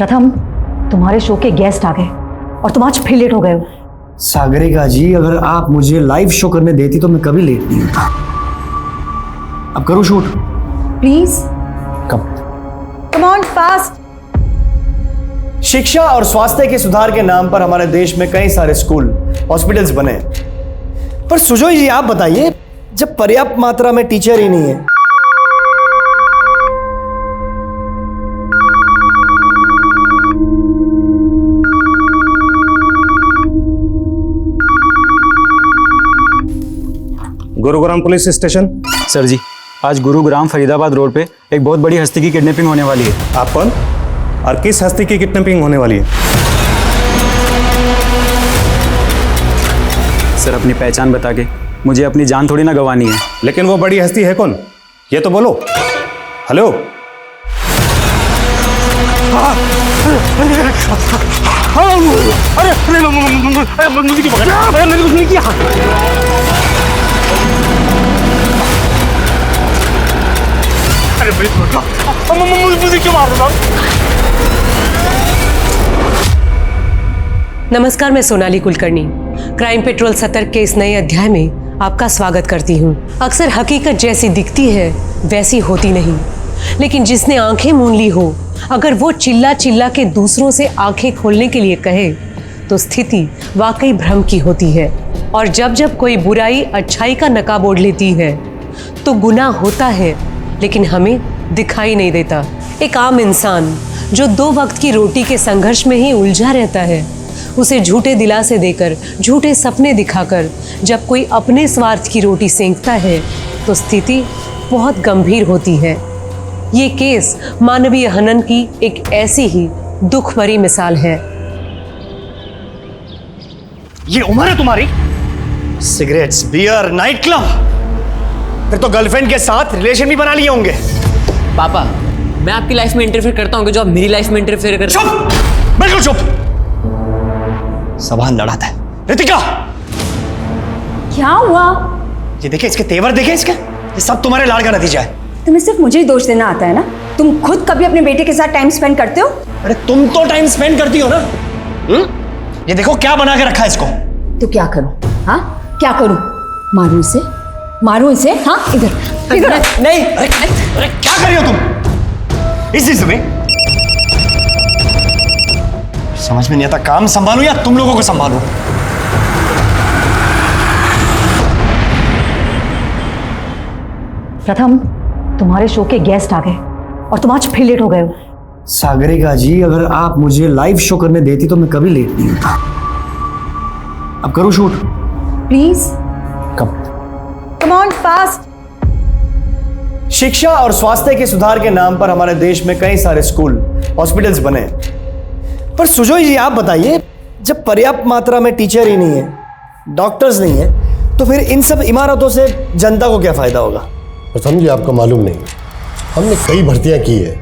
प्रथम, तुम्हारे शो के गेस्ट आ गए और तुम आज फिर लेट हो गए हो। सागरिका जी, अगर आप मुझे लाइव शो करने देती तो मैं कभी लेट नहीं होता। अब करूँ शूट? प्लीज कब? Come on fast. शिक्षा और स्वास्थ्य के सुधार के नाम पर हमारे देश में कई सारे स्कूल, हॉस्पिटल्स बने, पर सुजोय जी आप बताइए, जब पर्याप्त मात्रा में टीचर ही नहीं है, Gurugram police station. Sir ji, आज गुरुग्राम फरीदाबाद रोड पे एक बहुत बड़ी हस्ती की किडनैपिंग होने वाली है। आप कौन और किस हस्ती की किडनैपिंग होने वाली है? सर, अपनी पहचान बता के मुझे अपनी जान थोड़ी ना गंवानी है। लेकिन वो बड़ी हस्ती है कौन, ये तो बोलो। हेलो। मुझे क्यों मार रहा? नमस्कार, मैं सोनाली कुलकर्णी क्राइम पेट्रोल सतर्क के इस नए अध्याय में आपका स्वागत करती हूँ। अक्सर हकीकत जैसी दिखती है वैसी होती नहीं, लेकिन जिसने आंखें मूंद ली हो, अगर वो चिल्ला चिल्ला के दूसरों से आंखें खोलने के लिए कहे तो स्थिति वाकई भ्रम की होती है। और जब जब कोई बुराई अच्छाई का नकाब ओढ़ लेती है तो गुनाह होता है, लेकिन हमें दिखाई नहीं देता। एक आम इंसान जो 2 वक्त की रोटी के संघर्ष में ही उलझा रहता है, उसे झूठे दिलासे देकर, झूठे सपने दिखाकर जब कोई अपने स्वार्थ की रोटी सेंकता है तो स्थिति बहुत गंभीर होती है। ये केस मानवीय हनन की एक ऐसी ही दुख भरी मिसाल है। ये उम्र है तुम्हारी? सिगरेट्स, बियर, नाइट क्लब, फिर तो गर्लफ्रेंड के साथ रिलेशन भी बना लिए होंगे। पापा, मैं आपकी लाइफ में इंटरफेयर करता हूँ कि जो आप मेरी लाइफ में इंटरफेयर कर? चुप, बिल्कुल चुप। सवाल लड़ाता है। रितिका, क्या हुआ? ये देखे इसके तेवर, देखे इसके, ये सब तुम्हारे लाड़ का नतीजा है। तुम्हें सिर्फ मुझे ही दोष देना आता है ना? तुम खुद कभी अपने बेटे के साथ टाइम स्पेंड करते हो? अरे तुम तो टाइम स्पेंड करती हो ना। ये देखो क्या बना के रखा है इसको। तो क्या करूं? हाँ, क्या करूं? मारूं इसे? मारूं इसे? हाँ, इधर इधर। नहीं, अरे क्या कर रही हो तुम इस चीज में? समझ में नहीं आता, काम संभालूं या तुम लोगों को संभालूं? प्रथम, तुम्हारे शो के गेस्ट आ गए और तुम आज फिर लेट हो गए हो। सागरिका जी, अगर आप मुझे लाइव शो करने देती तो मैं कभी लेट नहीं होता। अब करूं शूट? प्लीज कब? Come on fast. शिक्षा और स्वास्थ्य के सुधार के नाम पर हमारे देश में कई सारे स्कूल, हॉस्पिटल्स बने, पर सुजोय जी आप बताइए, जब पर्याप्त मात्रा में टीचर ही नहीं है, डॉक्टर्स नहीं है, तो फिर इन सब इमारतों से जनता को क्या फायदा होगा? प्रथम जी, आपको मालूम नहीं, हमने कई भर्तियां की है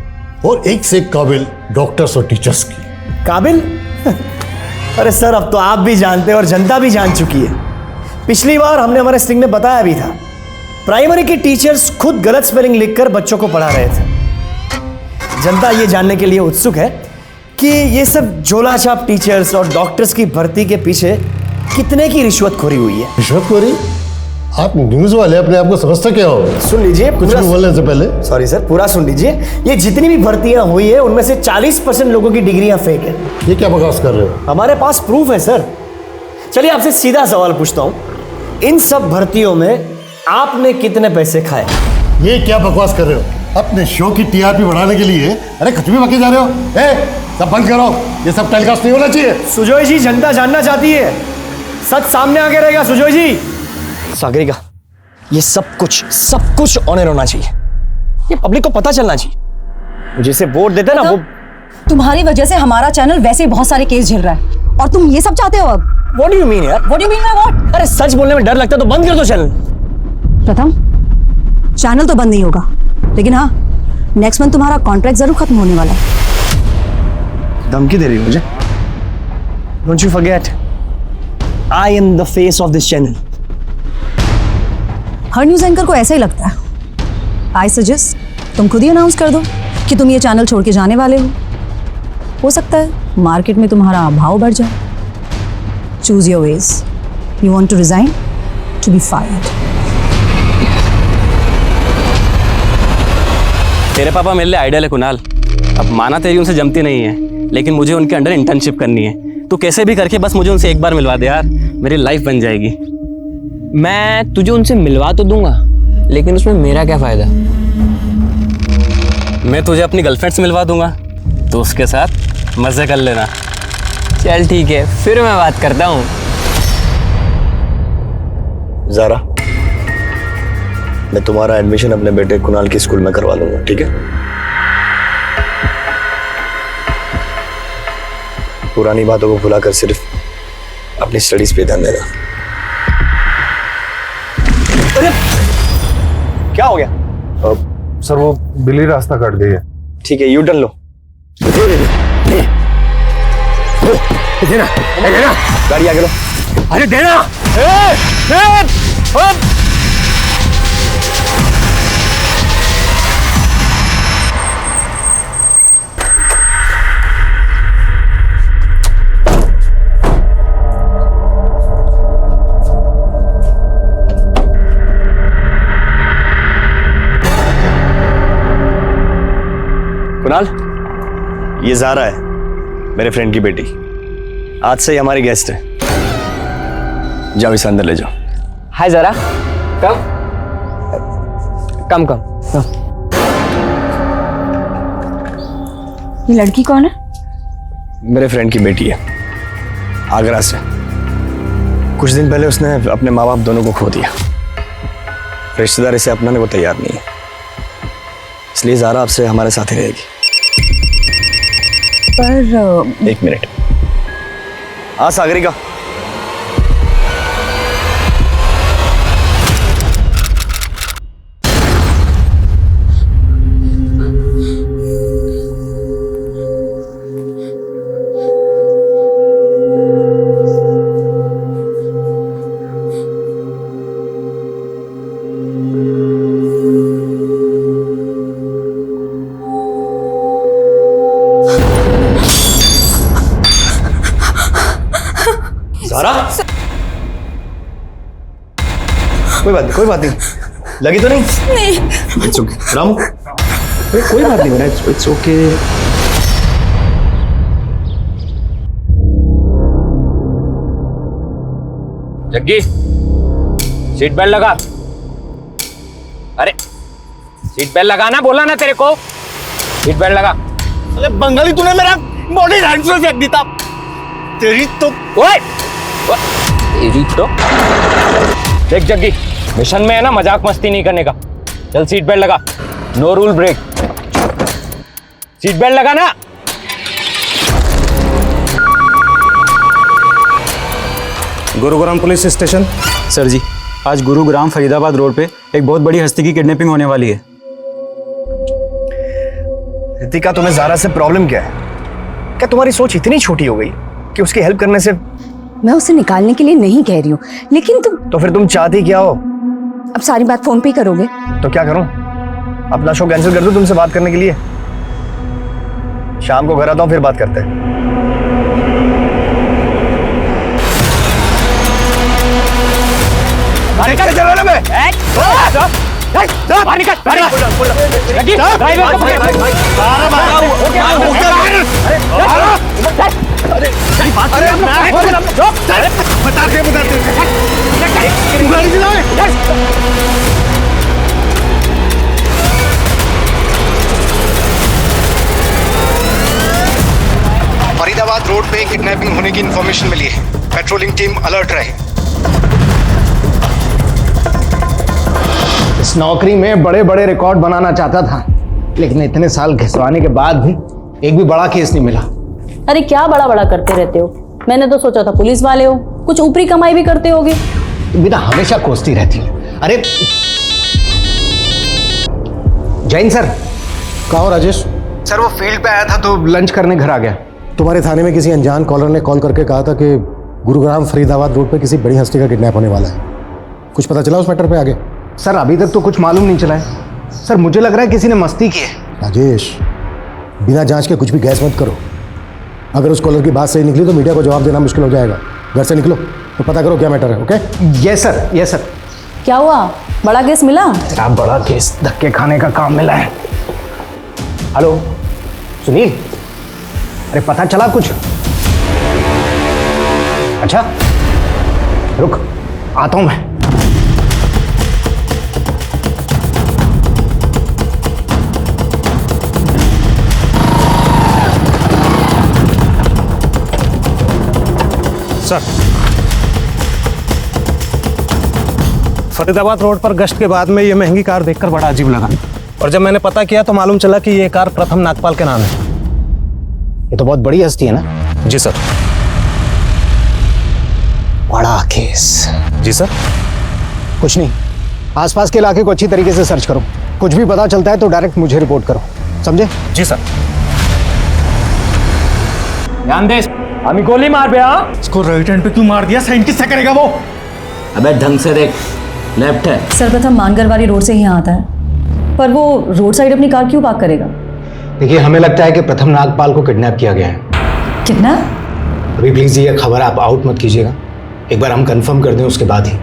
और एक से एक काबिल डॉक्टर्स और टीचर्स की। काबिल? अरे सर, अब तो आप भी जानते हैं और जनता भी जान चुकी है। पिछली बार हमने हमारे स्ट्रिंग में बताया भी था, प्राइमरी के टीचर्स खुद गलत स्पेलिंग लिखकर बच्चों को पढ़ा रहे थे। जनता ये जानने के लिए उत्सुक है कि ये सब झोलाछाप टीचर्स और डॉक्टर्स की भर्ती के पीछे कितने की रिश्वतखोरी हुई है। रिश्वतखोरी? आप न्यूज वाले अपने आप को समझते क्या हो? सुन लीजिए, कुछ भी बोलने से पहले। सॉरी सर, पूरा सुन लीजिए। ये जितनी भी भर्तियां हुई है उनमें से 40% लोगों की डिग्रियां फेक है। ये क्या बकवास कर रहे हो? हमारे पास प्रूफ है सर। चलिए आपसे सीधा सवाल पूछता हूं, इन सब भर्तियों में आपने कितने पैसे खाए? ये क्या बकवास कर रहे हो? अपने शो की टीआरपी बढ़ाने के लिए अरे कुछ भी बके जा रहे हो। सब बंद करो, ये सब टेलीकास्ट नहीं होना चाहिए। सुजोय जी, जनता जानना चाहती है, सच सामने आके रहेगा। सुजोय जी। सागरिका, ये सब कुछ ऑनर होना चाहिए, ये पब्लिक को पता चलना चाहिए। जिसे वोट देते ना, वो तुम्हारी वजह से हमारा चैनल वैसे ही बहुत सारे केस झेल रहा है और तुम ये सब चाहते हो अब? व्हाट डू यू मीन यार? What do you mean by what? अरे सच बोलने में डर लगता है तो बंद कर दो चैनल। प्रथम, चैनल तो बंद नहीं होगा, लेकिन हाँ, नेक्स्ट मंथ तुम्हारा कॉन्ट्रैक्ट जरूर खत्म होने वाला है। धमकी दे रही हो मुझे? Don't you forget, I am the face of this channel. Her news anchor को ऐसा ही लगता है। आई सजेस्ट तुम खुद ही अनाउंस कर दो कि तुम ये चैनल छोड़ के जाने वाले हो। हो सकता है मार्केट में तुम्हारा भाव बढ़ जाए। Choose your ways. You want to resign, to be fired. तेरे पापा मेरे लिए आइडियल है कुणाल। अब माना तेरी उनसे जमती नहीं है, लेकिन मुझे उनके अंडर इंटर्नशिप करनी है। तू कैसे भी करके बस मुझे उनसे एक बार मिलवा दे यार, मेरी लाइफ बन जाएगी। मैं तुझे उनसे मिलवा तो दूंगा, लेकिन उसमें मेरा क्या फ़ायदा? मैं तुझे अपनी गर्लफ्रेंड से मिलवा दूंगा, तो उसके साथ मज़े कर लेना। चल ठीक है, फिर मैं बात करता हूँ। ज़ारा, मैं तुम्हारा एडमिशन अपने बेटे कुणाल की स्कूल में करवा लूंगा, ठीक है? पुरानी बातों को भुलाकर सिर्फ अपनी स्टडीज पे ध्यान देना। अरे क्या हो गया? सर वो बिल्ली रास्ता काट गई है। ठीक है, यू टर्न लो। देना, देना, गाड़ी आगे लो। अरे देना। कुणाल, ये ज़ारा है, मेरे फ्रेंड की बेटी। आज से ही हमारी गेस्ट है। जाओ इसे अंदर ले जाओ। हाय ज़रा, कम कम कम कम। ये लड़की कौन है? मेरे फ्रेंड की बेटी है, आगरा से। कुछ दिन पहले उसने अपने माँ बाप दोनों को खो दिया। रिश्तेदार इसे अपनाने को तैयार नहीं है, इसलिए ज़ारा आपसे हमारे साथ ही रहेगी। पर एक मिनट। हाँ सागरिका, ज़ारा, कोई बात नहीं, लगी तो नहीं? नहीं। It's okay. रामू, कोई बात नहीं, it's okay. Jaggi, seat belt लगा। अरे सीट बेल्ट लगाना बोला ना तेरे को, सीट बेल्ट लगा। अरे बंगाली, तूने मेरा बॉडी हैंड से फेंक दिया। तेरी तो ओए तेरी तो देख जग्गी, मिशन में है ना मजाक मस्ती नहीं करने का। चल सीट बेल्ट लगा, no rule break. Seat belt लगा ना। Gurugram police station. Sir ji, आज गुरुग्राम फरीदाबाद रोड पे एक बहुत बड़ी हस्ती की किडनैपिंग होने वाली है। रितिका, तुम्हें ज़ारा से प्रॉब्लम क्या है? क्या तुम्हारी सोच इतनी छोटी हो गई कि उसकी हेल्प करने से? मैं उसे निकालने के लिए नहीं कह रही हूँ, लेकिन तुम तो फिर तुम चाहती क्या हो? अब सारी बात फोन पे ही करोगे? तो क्या करूं? अपना शो कैंसिल कर दूं तुमसे बात करने के लिए? शाम को घर आता हूं, फिर बात करते हैं। बाहर निकल, चल रहा मैं। बाहर निकल, जग्गी, ड्राइवर को फरीदाबाद रोड पे किडनैपिंग होने की इंफॉर्मेशन मिली है। पेट्रोलिंग टीम अलर्ट रहे। इस नौकरी में बड़े बड़े रिकॉर्ड बनाना चाहता था, लेकिन इतने साल घिसवाने के बाद भी एक भी बड़ा केस नहीं मिला। अरे क्या बड़ा बड़ा करते रहते हो? मैंने तो सोचा था पुलिस वाले हो, कुछ ऊपरी कमाई भी करते होगे। तुम भी ना हमेशा कोसती रहती हो। अरे जैन सर। कहा हो राजेश? सर वो फील्ड पे आया था तो लंच करने घर आ गया। तुम्हारे थाने में किसी अनजान कॉलर ने कॉल करके कहा था कि गुरुग्राम फरीदाबाद रोड पे किसी बड़ी हस्ती का किडनैप होने वाला है। कुछ पता चला उस मैटर पे आगे? सर अभी तक तो कुछ मालूम नहीं चला है। सर मुझे लग रहा है किसी ने मस्ती की है। राजेश, बिना जांच के कुछ भी गैस मत करो। अगर उस कॉलर की बात सही निकली तो मीडिया को जवाब देना मुश्किल हो जाएगा। घर से निकलो तो पता करो क्या मैटर है। Okay? Yes sir, yes sir. क्या हुआ, बड़ा केस मिला? तेरा बड़ा केस धक्के खाने का काम मिला है। हेलो सुनील, अरे पता चला कुछ? अच्छा रुक, आता हूं मैं। सर, फरीदाबाद रोड पर गश्त के बाद में ये महंगी कार देखकर बड़ा अजीब लगा, और जब मैंने पता किया तो मालूम चला कि ये कार प्रथम नागपाल के नाम है। ये तो बहुत बड़ी हस्ती है ना? जी सर। बड़ा केस। जी सर। कुछ नहीं, आसपास के इलाके को अच्छी तरीके से सर्च करो, कुछ भी पता चलता है तो डायरेक्ट मुझे रिपोर्ट करो, समझे? जी सर। ध्यान दे, हमें गोली मार बे। इसको राइट हैंड पे क्यों मार दिया? साइंटिस्ट क्या करेगा वो? अबे ढंग से देख, लेफ्ट है। सर्वप्रथम मानगर वाली रोड से यहाँ आता है, पर वो रोड साइड अपनी कार क्यों पार्क करेगा? देखिए, हमें लगता है कि प्रथम नागपाल को किडनैप किया गया है। कितना? अभी प्लीज ये खबर आप आउट मत कीजिएगा, एक बार हम कंफर्म कर दें उसके बाद ही।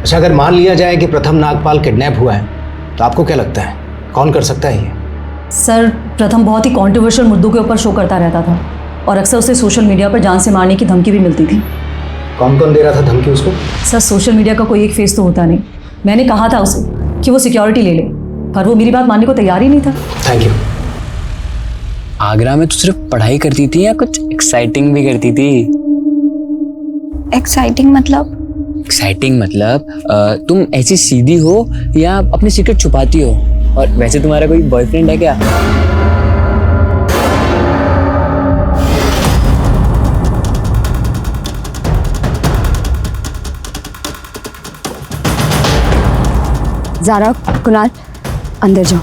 अच्छा, अगर मान लिया जाए कि प्रथम नागपाल किडनैप हुआ है तो आपको क्या लगता है कौन कर सकता है ये? सर, प्रथम बहुत ही कॉन्ट्रोवर्शियल मुद्दों के ऊपर शो करता रहता था और अक्सर उसे सोशल मीडिया पर जान से मारने की धमकी भी मिलती थी। कौन कौन दे रहा था धमकी उसको? सर, सोशल मीडिया का कोई एक फेस तो होता नहीं। मैंने कहा था उसे कि वो सिक्योरिटी ले ले, पर वो मेरी बात मानने को तैयार ही नहीं था। Thank you. आगरा में तो सिर्फ पढ़ाई करती थी या कुछ एक्साइटिंग भी करती थी? एक्साइटिंग मतलब? एक्साइटिंग मतलब तुम ऐसी सीधी हो या अपने सीक्रेट छुपाती हो? और वैसे तुम्हारा कोई बॉयफ्रेंड है क्या? ज़ारा, कुणाल, अंदर जाओ।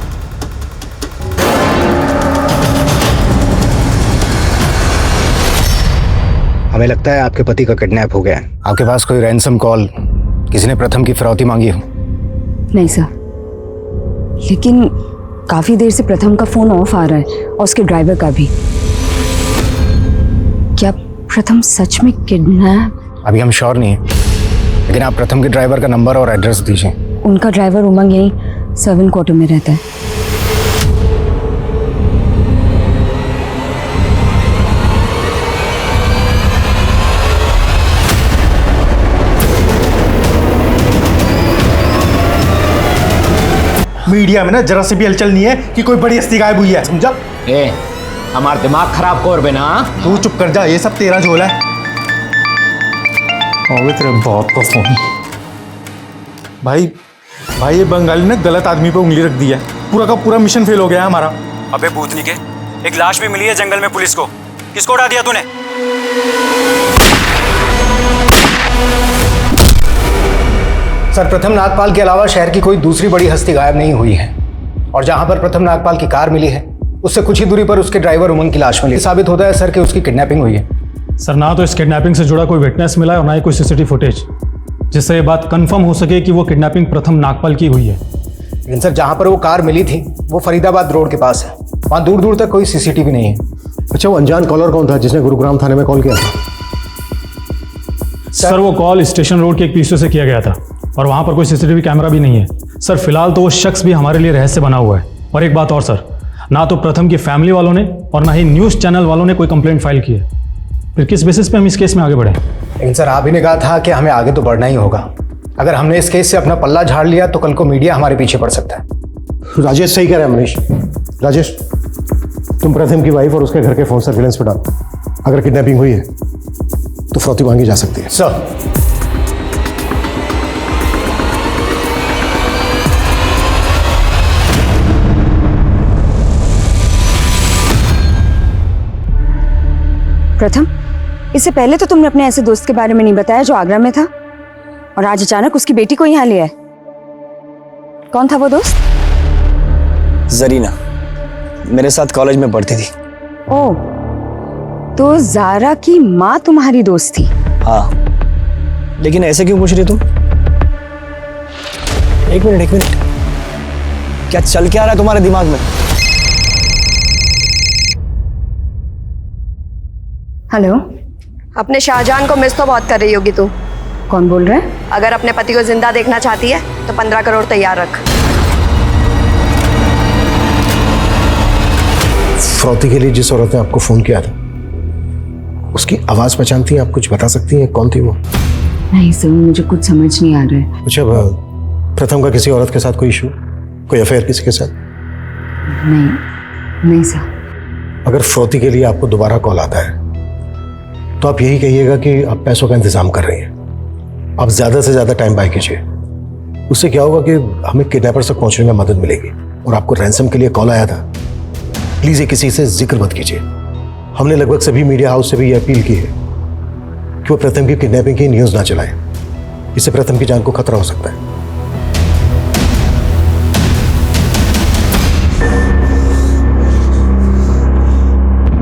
हमें लगता है आपके पति का किडनैप हो गया है। आपके पास कोई रैंसम कॉल, किसी ने प्रथम की फिरौती मांगी हो? नहीं सर, लेकिन काफ़ी देर से प्रथम का फ़ोन ऑफ आ रहा है और उसके ड्राइवर का भी। क्या प्रथम सच में किडनैप? अभी हम श्योर नहीं है, लेकिन आप प्रथम के ड्राइवर का नंबर और एड्रेस दीजिए। उनका ड्राइवर उमंग यहीं सर्वेंट क्वार्टर में रहता है। मीडिया में ना जरा से भी हलचल नहीं है कि कोई बड़ी हस्ती गायब हुई है, समझा? ए, हमारा दिमाग खराब कर बे ना। तू चुप कर जा, ये सब तेरा झोला है। तेरे बाप का फोन। भाई ये बंगाली ने गलत आदमी पे उंगली रख दी है, पूरा का पूरा मिशन फेल हो गया है हमारा। अबे भूतनी के, एक लाश भी मिली है जंगल में पुलिस को। किसको उड़ा दिया तूने? सर, प्रथम नागपाल के अलावा शहर की कोई दूसरी बड़ी हस्ती गायब नहीं हुई है, और जहां पर प्रथम नागपाल की कार मिली है उससे कुछ ही दूरी पर उसके ड्राइवर उमंग की लाश मिली। साबित होता है सर कि उसकी किडनैपिंग हुई है। सर, ना तो इस किडनैपिंग से जुड़ा कोई विटनेस मिला है और ना ही कोई सीसीटीवी फुटेज जिससे ये बात कंफर्म हो सके कि वो किडनैपिंग प्रथम नागपाल की हुई है। लेकिन सर, जहां पर वो कार मिली थी वो फरीदाबाद रोड के पास है, वहां दूर दूर तक कोई सीसीटीवी नहीं है। अच्छा, वो अनजान कॉलर कौन था जिसने गुरुग्राम थाने में कॉल किया था? सर, वो कॉल स्टेशन रोड के एक पीसीओ से किया गया था और वहां पर कोई सीसीटीवी कैमरा भी नहीं है। सर, फिलहाल तो वो शख्स भी हमारे लिए रहस्य बना हुआ है। और एक बात और सर, ना तो प्रथम की फैमिली वालों ने और ना ही न्यूज़ चैनल वालों ने कोई कंप्लेंट फाइल की है। फिर किस बेसिस पे हम इस केस में आगे बढ़े? लेकिन सर, आप ही ने कहा था कि हमें आगे तो बढ़ना ही होगा। अगर हमने इस केस से अपना पल्ला झाड़ लिया तो कल को मीडिया हमारे पीछे पड़ सकता है। राजेश सही कह रहे हैं मनीष। राजेश, तुम प्रथम की वाइफ और उसके घर के फोन सर्विलेंस पे डालो। अगर किडनैपिंग हुई है तो फिरौती मांगी जा सकती है। सर, प्रथम, इससे पहले तो तुमने अपने ऐसे दोस्त के बारे में नहीं बताया जो आगरा में था, और आज अचानक उसकी बेटी को यहाँ लिया है। कौन था वो दोस्त? जरीना, मेरे साथ कॉलेज में पढ़ती थी। ओह, तो ज़ारा की माँ तुम्हारी दोस्त थी? हाँ, लेकिन ऐसे क्यों पूछ रही तुम? एक मिनट, क्या चल क्या रहा है तुम्हारे दिमाग में? हेलो। अपने शाहजहान को मिस तो बहुत कर रही होगी तू। कौन बोल रहा है? अगर अपने पति को जिंदा देखना चाहती है तो 15 करोड़ तैयार रख। फ्रौती के लिए जिस औरत ने आपको फोन किया था, उसकी आवाज पहचानती हैं आप? कुछ बता सकती हैं कौन थी वो? नहीं सर, मुझे कुछ समझ नहीं आ रहा है। अच्छा, प्रथम का किसी औरत के साथ कोई इशू, कोई अफेयर किसी के साथ? नहीं सर। अगर फ्रौती के लिए आपको दोबारा कॉल आता है तो आप यही कहिएगा कि आप पैसों का इंतजाम कर रही हैं। आप ज्यादा से ज्यादा टाइम बाय कीजिए। उससे क्या होगा कि हमें किडनैपर्स तक पहुंचने में मदद मिलेगी। और आपको रैंसम के लिए कॉल आया था, प्लीज ये किसी से जिक्र मत कीजिए। हमने लगभग सभी मीडिया हाउस से भी ये अपील की है कि वो प्रथम की किडनैपिंग की न्यूज ना चलाएं। इससे प्रथम की जान को खतरा हो सकता है।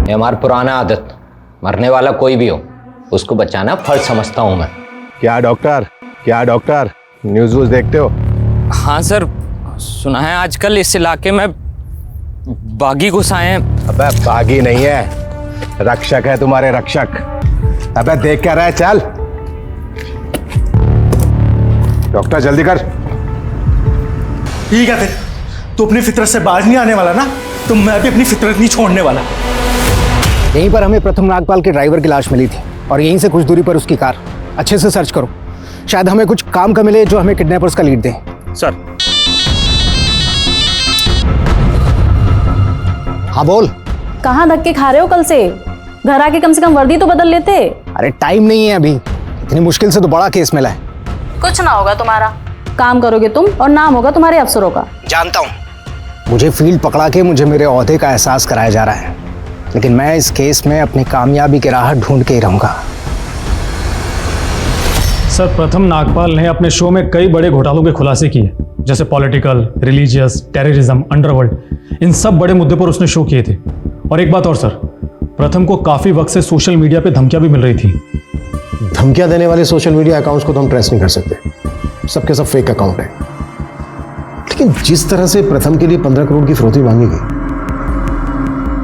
ये हमारा पुराना आदत, मरने वाला कोई भी हो उसको बचाना फर्ज समझता हूं मैं। क्या डॉक्टर न्यूज़ वूज़ देखते हो? हाँ सर, सुना है आजकल इस इलाके में बागी घुस आए हैं। अबे बागी नहीं है, रक्षक है तुम्हारे रक्षक। अबे देख क्या रहा है, चल डॉक्टर जल्दी कर। ठीक है फिर, तू अपनी फितरत से बाज नहीं आने वाला ना, तो मैं भी अपनी फितरत नहीं छोड़ने वाला। यहीं पर हमें प्रथम नागपाल के ड्राइवर की लाश मिली थी और यहीं से कुछ दूरी पर उसकी कार। अच्छे से सर्च करो, शायद हमें कुछ काम का मिले जो हमें किडनैपर्स का लीड दे। सर। हाँ बोल। कहाँ धक्के खा रहे हो कल से? घर आके कम से कम वर्दी तो बदल लेते। अरे टाइम नहीं है अभी, इतनी मुश्किल से तो बड़ा केस मिला है। कुछ ना होगा तुम्हारा, काम करोगे तुम और नाम होगा तुम्हारे अफसरों का। जानता हूँ, मुझे फील्ड पकड़ा के मुझे मेरे ओहदे का एहसास कराया जा रहा है, लेकिन मैं इस केस में अपनी कामयाबी की राह ढूंढ के ही रहूंगा। सर, प्रथम नागपाल ने अपने शो में कई बड़े घोटालों के खुलासे किए, जैसे पॉलिटिकल, रिलीजियस, टेररिज्म, अंडरवर्ल्ड। इन सब बड़े मुद्दे पर उसने शो किए थे। और एक बात और सर, प्रथम को काफी वक्त से सोशल मीडिया पे धमकियां भी मिल रही थी। धमकियां देने वाले सोशल मीडिया अकाउंट्स को तो हम ट्रेस नहीं कर सकते, सबके सब फेक अकाउंट है। लेकिन जिस तरह से प्रथम के लिए 15 करोड़ की फिरौती मांगी गई,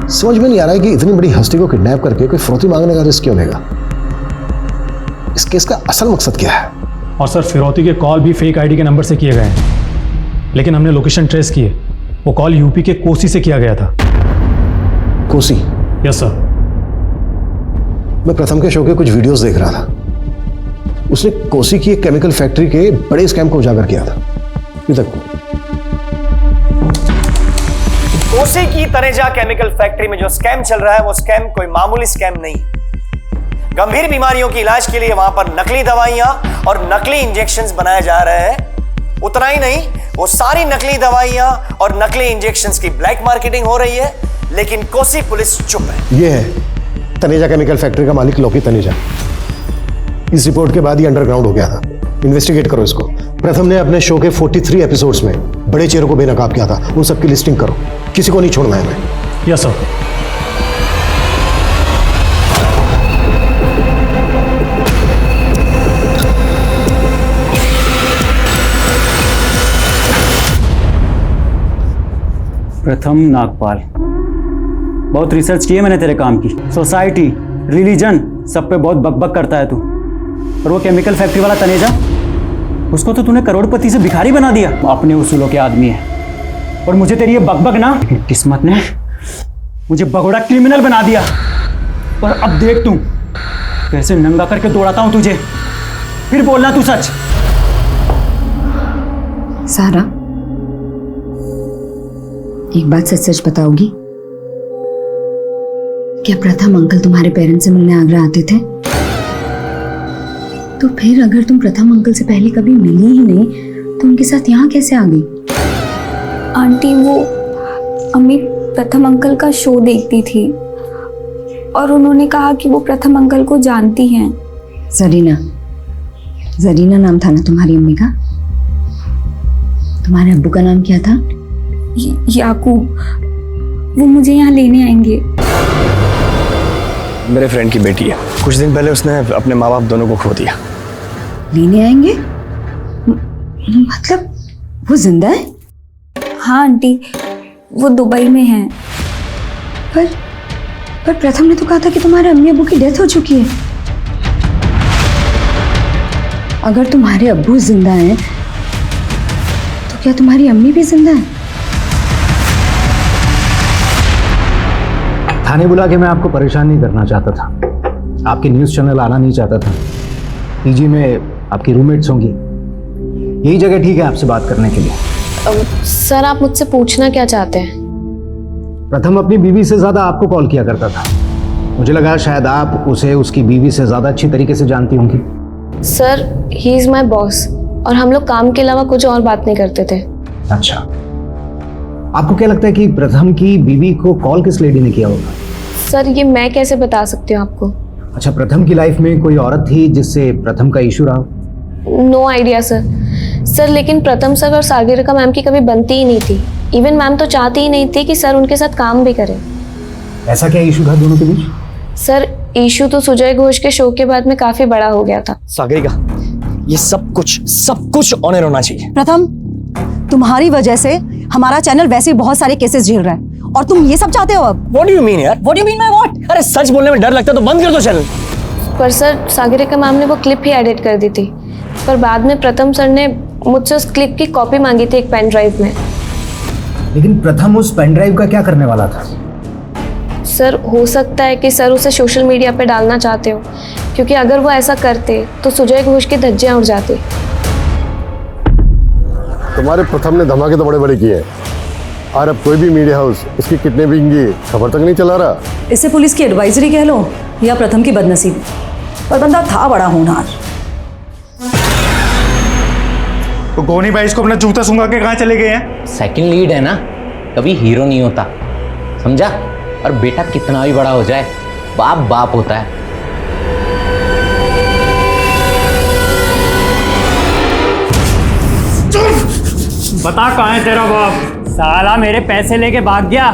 समझ में नहीं आ रहा है कि इतनी बड़ी हस्ती को किडनैप करके कोई फिरौती मांगने का रिस्क क्यों लेगा। इस केस का असल मकसद क्या है? और सर, फिरौती के कॉल भी फेक आईडी के नंबर से किए गए हैं, लेकिन हमने लोकेशन ट्रेस की है। वो कॉल यूपी के कोसी से किया गया था। कोसी? Yes sir. मैं प्रथम के शो के कुछ वीडियोस देख रहा था। उसने कोसी की एक केमिकल फैक्ट्री के बड़े स्कैम को उजागर किया था। इधर कोसी की तनेजा केमिकल फैक्ट्री में जो स्कैम चल रहा है, वो स्कैम कोई मामूली स्कैम नहीं है। गंभीर बीमारियों की इलाज के लिए वहां पर नकली दवाइयां और नकली इंजेक्शंस बनाए जा रहे हैं। उतना ही नहीं, वो सारी नकली दवाइयां और नकली इंजेक्शंस की ब्लैक मार्केटिंग हो रही है, लेकिन कोसी पुलिस चुप है। ये है तनेजा केमिकल फैक्ट्री का मालिक लोकी तनेजा। इस रिपोर्ट के बाद ही अंडरग्राउंड हो गया था। इन्वेस्टिगेट करो इसको। प्रथम ने अपने शो के 43 एपिसोड्स में बड़े चेहरों को बेनकाब किया था, उन सबकी लिस्टिंग करो, किसी को नहीं छोड़ना है हमें। Yes sir. प्रथम नागपाल, बहुत रिसर्च की है मैंने तेरे काम की। सोसाइटी, रिलीजन, सब पे बहुत बकबक करता है तू। और वो केमिकल फैक्ट्री वाला तनेजा, उसको तो तूने करोड़पति से भिखारी बना दिया। अपने उसूलों के आदमी है। और मुझे तेरी ये बकबक ना, किस्मत ने मुझे बगोड़ा क्रिमिनल बना दिया। और अब देख तू कैसे नंगा करके दौड़ाता हूं तुझे। फिर बोलना तू सच। सारा, एक बात सच सच बताओगी? क्या प्रथम अंकल तुम्हारे पेरेंट्स से मिलने आगरा आते थे? तो फिर अगर तुम प्रथम अंकल से पहले कभी मिली ही नहीं, तो उनके साथ यहाँ कैसे आ गई? आंटी, वो अम्मी प्रथम अंकल का शो देखती थी और उन्होंने कहा कि वो प्रथम अंकल को जानती हैं। जरीना, जरीना नाम था ना तुम्हारी अम्मी का? तुम्हारे अब्बू का नाम क्या था? याकूब। वो मुझे यहाँ लेने आएंगे। मेरे फ्रेंड की बेटी है। कुछ दिन पहले उसने अपने माँ बाप दोनों को खो दिया। लेने आएंगे? मतलब वो जिंदा है? हाँ आंटी, वो दुबई में है। पर प्रथम ने तो कहा था कि तुम्हारे अम्मी अब्बू की डेथ हो चुकी है। अगर तुम्हारे अब्बू जिंदा हैं तो क्या तुम्हारी अम्मी भी जिंदा है? थाने बुला के मैं आपको परेशान नहीं करना चाहता था, आपके न्यूज़ चैनल आना नहीं चाहता था। पीजी में आपकी रूममेट्स होंगी, यही जगह ठीक है आपसे बात करने के लिए। सर आप मुझसे पूछना क्या चाहते हैं? प्रथम अपनी बीवी से ज़्यादा आपको कॉल किया करता था। मुझे लगा शायद आप उसे उसकी बीवी से ज़्यादा अच्छी तरीके से जानती होंगी। Sir he is my boss और हम लोग काम के अलावा कुछ और बात नहीं करते थे। अच्छा, आपको क्या लगता है कि प्रथम की बीवी को कॉल किस लेडी ने किया होगा? सर ये मैं कैसे बता सकती हूँ आपको? अच्छा, प्रथम की लाइफ में कोई औरत थी जिससे प्रथम का इशू रहा? नो आइडिया सर, लेकिन प्रथम सर और सागरिका मैम की कभी बनती ही नहीं थी। इवन मैम तो चाहती ही नहीं थी कि सर उनके साथ काम भी करें। ऐसा क्या इशू था दोनों के बीच? सर इशू तो सुजय घोष के शो के बाद में काफी बड़ा हो गया था। सागरिका, ये सब कुछ ऑनर होना चाहिए। प्रथम, तुम्हारी वजह से हमारा चैनल वैसे ही बहुत सारे केसेस झेल रहा है और तुम ये सब चाहते हो अब? What do you mean यार? What do you mean by what? अरे सच बोलने में डर लगता है तो बंद कर दो चैनल। पर सर सागरिका मैम ने वो क्लिप ही एडिट कर दी थी, पर बाद में प्रथम सर ने मुझसे उस क्लिप की कॉपी मांगी थी एक पेन ड्राइव में। लेकिन प्रथम उस पेन ड्राइव का क्या करने वाला था? सर हो सकता है कि सर उसे सोशल मीडिया पे डालना चाहते हो, क्योंकि अगर वो ऐसा करते तो सुजय घोष की धज्जियां उड़ जाती। तुम्हारे प्रथम ने धमाके तो बड़े बड़े किए हैं और अब कोई भी मीडिया हाउस इसकी किडनैपिंग की खबर तक नहीं चला रहा। इसे पुलिस की एडवाइजरी कह लो या प्रथम की बदनसीबी, पर बंदा था बड़ा होनहार। तो गोनी भाई इसको अपना जूता सूंघा के कहाँ चले गए हैं? सेकंड लीड है ना, कभी हीरो नहीं होता, समझा? और बेटा कितना भी बड़ा हो जाए बाप बाप होता है। बता कहाँ है तेरा बाप? साला मेरे पैसे लेके भाग गया।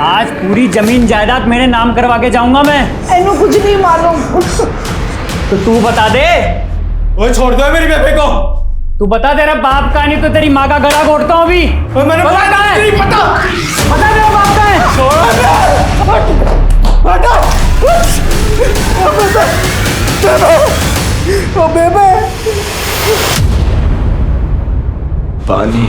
आज पूरी जमीन जायदाद मेरे नाम करवा के जाऊंगा मैं। इन्हों कुछ नहीं मालूम। तो तू बता दे। ओए छोड़ दो मेरी बेबे को। तू बता तेरा बाप का, नहीं तो तेरी माँ का गला घोटता हूँ अभी। मैंने बता कहाँ है? नहीं पता। बता तेरा बाप कहाँ है? ओ बेबे, पानी।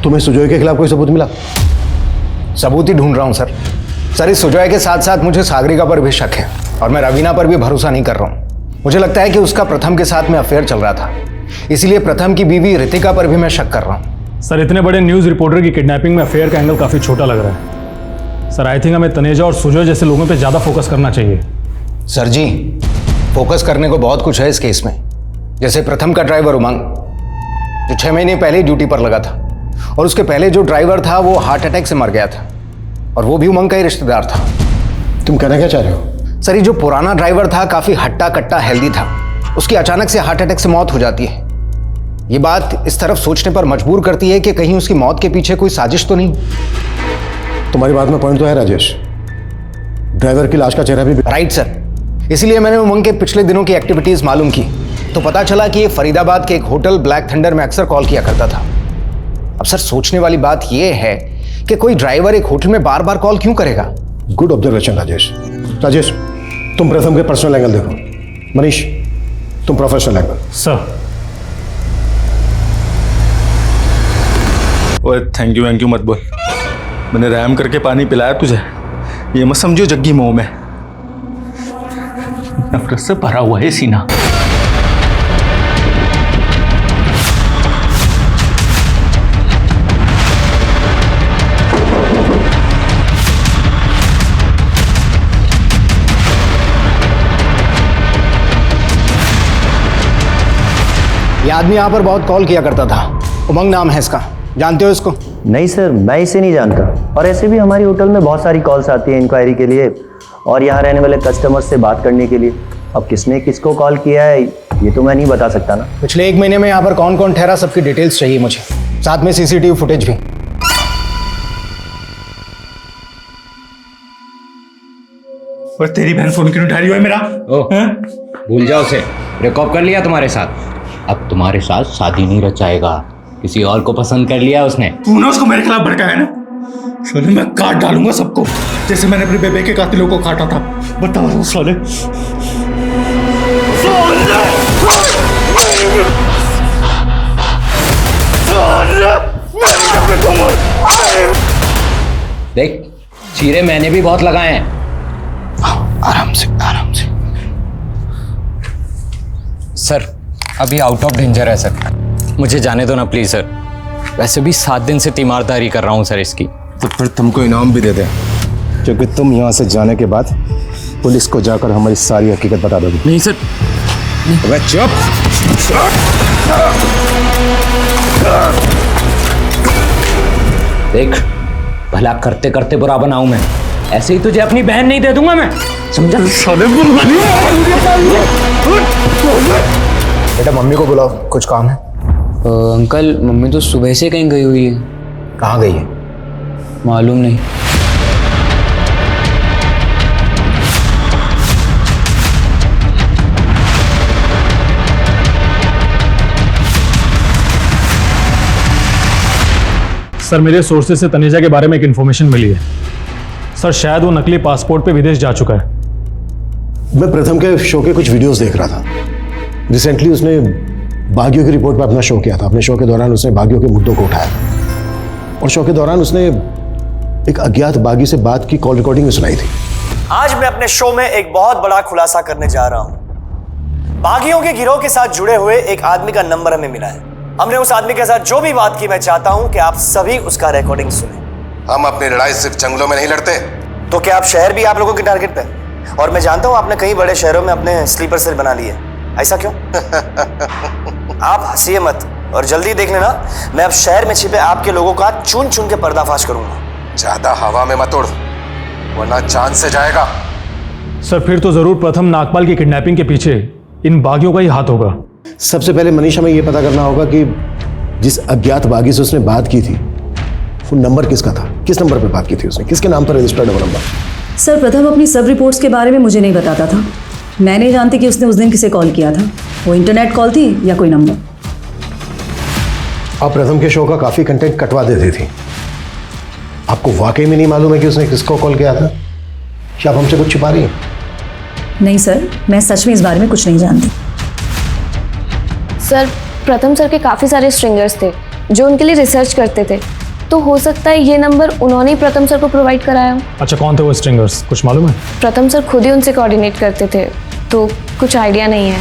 तुम्हें सुजय के खिलाफ कोई सबूत मिला? सबूत ही ढूंढ रहा हूं सर। इस सुजय के साथ साथ मुझे सागरिका पर भी शक है और मैं रवीना पर भी भरोसा नहीं कर रहा हूं। मुझे लगता है कि उसका प्रथम के साथ में अफेयर चल रहा था, इसलिए प्रथम की बीवी रितिका पर भी मैं शक कर रहा हूं। सर, इतने बड़े न्यूज़ रिपोर्टर की किडनैपिंग में अफेयर का एंगल काफ़ी छोटा लग रहा है। सर, आई थिंक हमें तनेजा और सुजय जैसे लोगों पे ज़्यादा फोकस करना चाहिए। सर जी, फोकस करने को बहुत कुछ है इस केस में। जैसे प्रथम का ड्राइवर उमंग, जो 6 महीने पहले ड्यूटी पर लगा था, और उसके पहले जो ड्राइवर था वो हार्ट अटैक से मर गया था, और वो भी उमंग का ही रिश्तेदार था। तुम कहना क्या चाह रहे हो? सर, ये जो पुराना ड्राइवर था काफ़ी हट्टा कट्टा हेल्दी था, उसकी अचानक से हार्ट अटैक से मौत हो जाती है। ये बात इस तरफ सोचने पर मजबूर करती है कि कहीं उसकी मौत के पीछे कोई साजिश तो नहीं। तुम्हारी बात में पॉइंट तो है राजेश। ड्राइवर की लाश का चेहरा भी राइट सर, इसलिए मैंने उमंग के पिछले दिनों की एक्टिविटीज मालूम की तो पता चला कि ये फरीदाबाद के एक होटल ब्लैक थंडर में अक्सर कॉल किया करता था। अब सर, सोचने वाली बात यह है कि कोई ड्राइवर एक होटल में बार बार कॉल क्यों करेगा? Good observation Rajesh. राजेश, तुम प्रथम के पर्सनल एंगल देखो। मनीष, तुम प्रोफेशनल एंगल। सर। ओए थैंक यू मत बोल। मैंने रैम करके पानी पिलाया तुझे, ये मत समझो जग्गी मोह में। नफरत से भरा हुआ है सीना। ये आदमी यहाँ पर बहुत कॉल किया करता था, उमंग नाम है इसका, जानते हो इसको? नहीं सर, मैं इसे नहीं जानता। और ऐसे भी हमारी होटल में बहुत सारी कॉल्स आती हैं इंक्वायरी के लिए और यहाँ रहने वाले कस्टमर्स से बात करने के लिए। अब किसने किसको कॉल किया है ये तो मैं नहीं बता सकता ना। पिछले 1 महीने में यहाँ पर कौन कौन ठहरा सबकी डिटेल्स चाहिए मुझे, साथ में सीसीटीवी फुटेज भी। और तेरी बहन फोन क्यों उठा रही है मेरा? भूल जाओ उसे, ब्रेकअप कर लिया तुम्हारे साथ। अब तुम्हारे साथ शादी नहीं रचाएगा, किसी और को पसंद कर लिया उसने। तूने उसको मेरे खिलाफ भड़काया ना, साले मैं काट डालूंगा सबको, जैसे मैंने अपने बेबे के कातिलों को काटा था। बता रहा हूँ साले। देख, चीरे मैंने भी बहुत लगाए हैं। आराम से आराम से। सर अभी आउट ऑफ डेंजर है सर, मुझे जाने दो ना प्लीज सर। वैसे भी 7 दिन से तीमारदारी कर रहा हूँ सर इसकी। तो फिर तुमको इनाम भी दे दें, क्योंकि तुम यहाँ से जाने के बाद पुलिस को जाकर हमारी सारी हकीकत बता दोगे। नहीं सर। अबे चुप। देख, भला करते करते बुरा बनाऊं मैं, ऐसे ही तुझे अपनी बहन नहीं दे दूंगा मैं, समझा? बेटा मम्मी को बुलाओ, कुछ काम है। अंकल मम्मी तो सुबह से कहीं गई हुई है। कहाँ गई है? मालूम नहीं। सर मेरे सोर्सेज से तनेजा के बारे में एक इन्फॉर्मेशन मिली है। सर शायद वो नकली पासपोर्ट पे विदेश जा चुका है। मैं प्रथम के शो के कुछ वीडियोस देख रहा था। रिसेंटली उसने बागियों की रिपोर्ट पर अपना शो किया था। अपने शो के दौरान उसने बागियों के मुद्दों को उठाया और शो के दौरान उसने एक अज्ञात बागी से बात की कॉल रिकॉर्डिंग सुनाई थी। आज मैं अपने शो में एक बहुत बड़ा खुलासा करने जा रहा हूं। बागियों के गिरोह के साथ जुड़े हुए एक आदमी का नंबर हमें मिला है। हमने उस आदमी के साथ जो भी बात की, मैं चाहता हूं कि आप सभी उसका रिकॉर्डिंग सुने। हम अपनी लड़ाई सिर्फ जंगलों में नहीं लड़ते। तो क्या आप शहर भी आप लोगों के टारगेट पे? और मैं जानता हूं आपने कई बड़े शहरों में अपने स्लीपर सेल बना लिए, ऐसा क्यों? आप हंसिए मत और जल्दी देख लेना, मैं अब शहर में छिपे आपके लोगों का चुन चुन के पर्दाफाश करूंगा। ज्यादा हवा में मत उड़, वरना जान से जाएगा। सर फिर तो जरूर प्रथम नागपाल की किडनैपिंग के पीछे इन बागियों का ही हाथ होगा। सबसे पहले मनीष हमें यह पता करना होगा कि जिस अज्ञात बागी से उसने बात की थी वो नंबर किसका था, किस नंबर पर बात की थी उसने, किसके नाम पर रजिस्टर्ड है वो नंबर। सर प्रथम अपनी सब रिपोर्ट्स के बारे में मुझे नहीं बताता था। मैं नहीं जानती कि उसने उस दिन किसे कॉल किया था, वो इंटरनेट कॉल थी या कोई नंबर। आप प्रथम के शो का काफी कंटेंट कटवा देती थी। आपको वाकई में नहीं मालूम है कि उसने किसको कॉल किया था, क्या आप हमसे कुछ छुपा रही हैं? नहीं सर, मैं सच में इस बारे में कुछ नहीं जानती। सर प्रथम सर के काफ़ी सारे स्ट्रिंगर्स थे जो उनके लिए रिसर्च करते थे, तो हो सकता है ये नंबर उन्होंने ही प्रथम सर को प्रोवाइड कराया हो। अच्छा कौन थे वो स्ट्रिंगर्स, कुछ मालूम है? प्रथम सर खुद ही उनसे कोऑर्डिनेट करते थे, तो कुछ आइडिया नहीं है।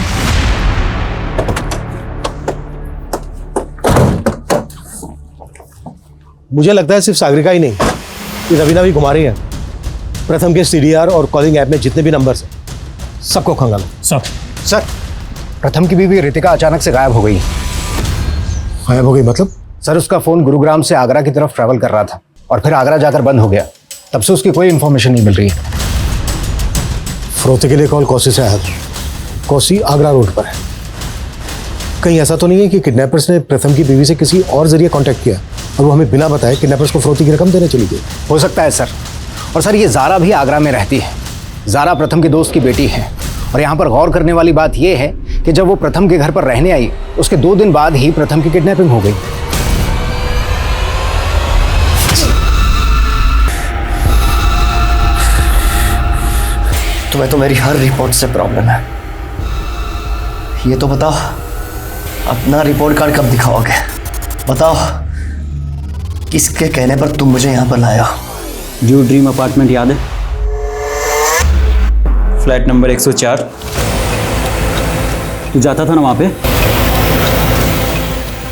मुझे लगता है सिर्फ सागरिका ही नहीं, ये रवीना भी घुमा रही है। प्रथम के CDR और कॉलिंग ऐप में जितने भी नंबर्स हैं सबको खंगालो। सर प्रथम की बीवी रितिका अचानक से गायब हो गई। गायब हो गई मतलब? सर उसका फोन गुरुग्राम से आगरा की तरफ ट्रैवल कर रहा था और फिर आगरा जाकर बंद हो गया। तब से उसकी कोई इन्फॉर्मेशन नहीं मिल रही है। फरोख्ती के लिए कॉल कौसी से आया था। कौसी आगरा रोड पर है। कहीं ऐसा तो नहीं है कि किडनैपर्स ने प्रथम की बीवी से किसी और जरिए कांटेक्ट किया और वो हमें बिना बताए किडनैपर्स को फरोख्ती की रकम देने चली गई? हो सकता है सर। और सर ये ज़ारा भी आगरा में रहती है। ज़ारा प्रथम के दोस्त की बेटी है। और यहाँ पर गौर करने वाली बात यह है कि जब वो प्रथम के घर पर रहने आई उसके 2 दिन बाद ही प्रथम की किडनैपिंग हो गई। तुम्हें तो मेरी हर रिपोर्ट से प्रॉब्लम है। ये तो बताओ, अपना रिपोर्ट कार्ड कब दिखाओगे? बताओ, किसके कहने पर तुम मुझे यहाँ पर लाया? जो ड्रीम अपार्टमेंट याद है? Flat number 104। तू जाता था ना वहाँ पे?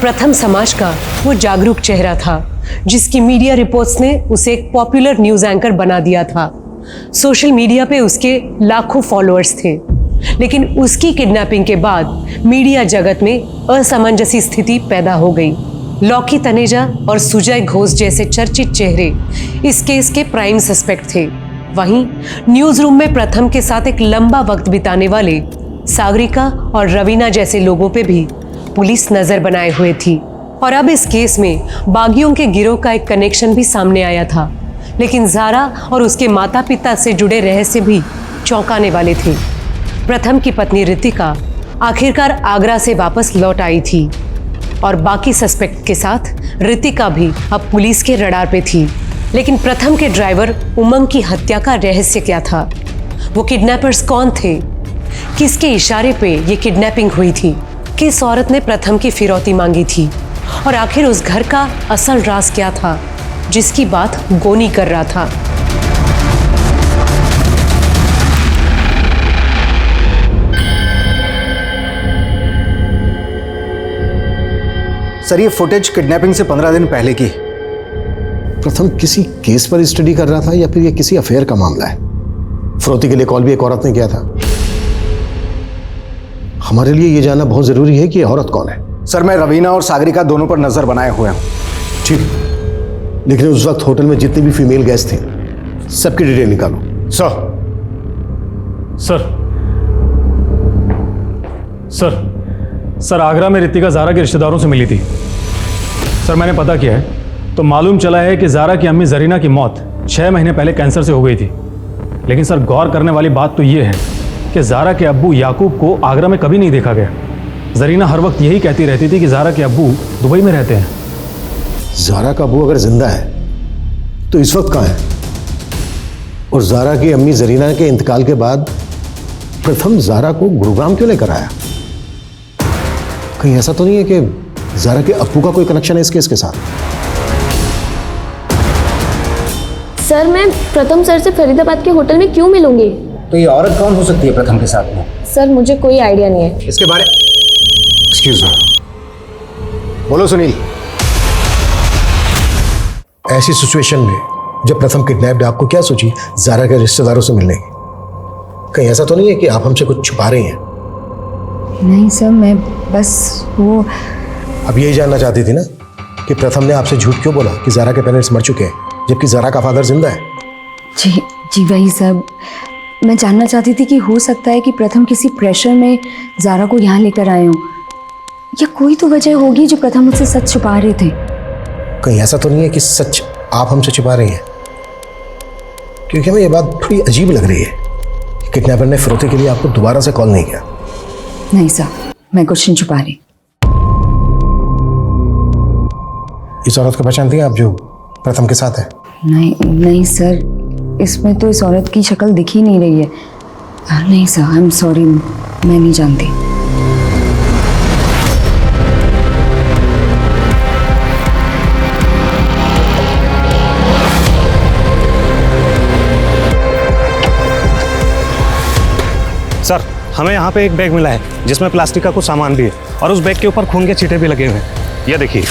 प्रथम समाज का वो जागरूक चेहरा था जिसकी मीडिया रिपोर्ट्स ने उसे एक पॉपुलर न्यूज़ एंकर बना दिया था। सोशल मीडिया पे उसके लाखों फॉलोअर्स थे, लेकिन उसकी किडनैपिंग के बाद मीडिया जगत में असमंजसी स्थिति पैदा हो गई। लॉकी तनेजा और सुजय घोष जैसे चर्चित चेहरे इस केस के प्राइम सस्पेक्ट थे। वहीं न्यूज रूम में प्रथम के साथ एक लंबा वक्त बिताने वाले सागरिका और रवीना जैसे लोगों पे भी पुलिस नजर बनाए हुए थी। और अब इस केस में बागियों के गिरोह का एक कनेक्शन भी सामने आया था, लेकिन ज़ारा और उसके माता पिता से जुड़े रहस्य भी चौंकाने वाले थे। प्रथम की पत्नी रितिका आखिरकार आगरा से वापस लौट आई थी और बाकी सस्पेक्ट के साथ रितिका भी अब पुलिस के रडार पे थी। लेकिन प्रथम के ड्राइवर उमंग की हत्या का रहस्य क्या था? वो किडनैपर्स कौन थे? किसके इशारे पे ये किडनैपिंग हुई थी? किस औरत ने प्रथम की फिरौती मांगी थी? और आखिर उस घर का असल राज क्या था जिसकी बात गोनी कर रहा था? सर, ये फुटेज किडनैपिंग से 15 दिन पहले की। प्रथम किसी केस पर स्टडी कर रहा था या फिर ये किसी अफेयर का मामला है? फिरौती के लिए कॉल भी एक औरत ने किया था। हमारे लिए ये जानना बहुत जरूरी है कि ये औरत कौन है। सर, मैं रवीना और सागरिका दोनों पर नजर बनाए हुए हूं। ठीक, लेकिन उस वक्त होटल में जितनी भी फीमेल गेस्ट थी सबकी डिटेल निकालो। सर सर आगरा में रितिका ज़ारा के रिश्तेदारों से मिली थी। सर, मैंने पता किया है तो मालूम चला है कि ज़ारा की अम्मी जरीना की मौत 6 महीने पहले कैंसर से हो गई थी। लेकिन सर, गौर करने वाली बात तो ये है कि ज़ारा के अब्बू याकूब को आगरा में कभी नहीं देखा गया। जरीना हर वक्त यही कहती रहती थी कि ज़ारा के अब्बू दुबई में रहते हैं। ज़ारा का अब्बू अगर जिंदा है तो इस वक्त कहाँ है? और ज़ारा की अम्मी जरीना के इंतकाल के बाद प्रथम ज़ारा को गुरुग्राम क्यों लेकर आया? कहीं ऐसा तो नहीं है कि ज़ारा के अब्बू का कोई कनेक्शन है इस केस के साथ? सर, मैं प्रथम सर से फरीदाबाद के होटल में क्यों मिलूंगी? तो ये औरत कौन हो सकती है प्रथम के साथ में? सर, मुझे कोई आइडिया नहीं है इसके बारे। एक्सक्यूज मी, बोलो सुनील। ऐसी सिचुएशन में जब प्रथम किडनैप्ड, आपको क्या सोची ज़ारा के रिश्तेदारों से मिलने की? कहीं ऐसा तो नहीं है कि आप हमसे कुछ छुपा रही हैं? नहीं सर, मैं बस वो। अब यही जानना चाहती थी ना कि प्रथम ने आपसे झूठ क्यों बोला कि ज़ारा के पेरेंट्स मर चुके हैं जबकि ज़ारा का फादर जिंदा है? जी वही सब मैं जानना चाहती थी कि हो सकता है कि प्रथम किसी प्रेशर में ज़ारा को यहाँ लेकर आए हों, या कोई तो वजह होगी जो प्रथम मुझसे सच छुपा रहे थे। कहीं ऐसा तो नहीं है कि सच आप हमसे छुपा रही हैं? क्योंकि हमें ये बात थोड़ी अजीब लग रही है कि किडनैपर ने फिरौती के लिए आपको दोबारा से कॉल नहीं किया। नहीं सर, मैं कुछ नहीं छुपा रही। इस औरत को पहचानती हैं आप जो प्रथम के साथ है? नहीं सर, इसमें तो इस औरत की शक्ल दिख ही नहीं रही है। नहीं सर, आई एम सॉरी, मैं नहीं जानती। सर, हमें यहाँ पे एक बैग मिला है जिसमें प्लास्टिक का कुछ सामान भी है और उस बैग के ऊपर खून के छींटे भी लगे हुए हैं। ये देखिए,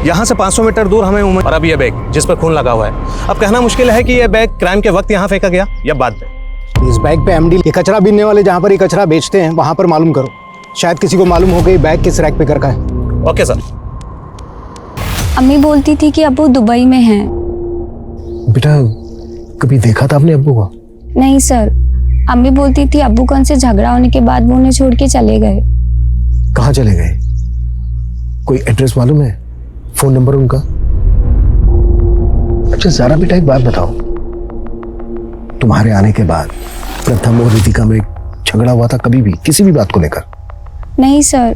यहाँ से 500 मीटर दूर हमें उमंग, और अब ये बैग जिस पर खून लगा हुआ है। अब कहना मुश्किल है कि ये बैग क्राइम के वक्त यहाँ फेंका गया या बाद में। इस बैग पे एमडी, ये कचरा बीनने वाले जहाँ पर ये कचरा बेचते हैं वहाँ पर मालूम करो। शायद किसी को मालूम हो गई बैग किस रैक पे कर रखा है। Okay sir. अम्मी बोलती थी कि अब्बू दुबई में हैं। बेटा, कभी देखा था आपने अब्बू को? नहीं सर, अम्मी बोलती थी अब्बू का उनसे झगड़ा होने के बाद वो उन्हें छोड़ के चले गए। कहाँ चले गए? कोई एड्रेस मालूम है? फोन नंबर उनका? अच्छा ज़ारा बेटा, एक बात बताओ, तुम्हारे आने के बाद प्रथम और रितिका में झगड़ा हुआ था कभी भी किसी भी बात को लेकर? नहीं सर,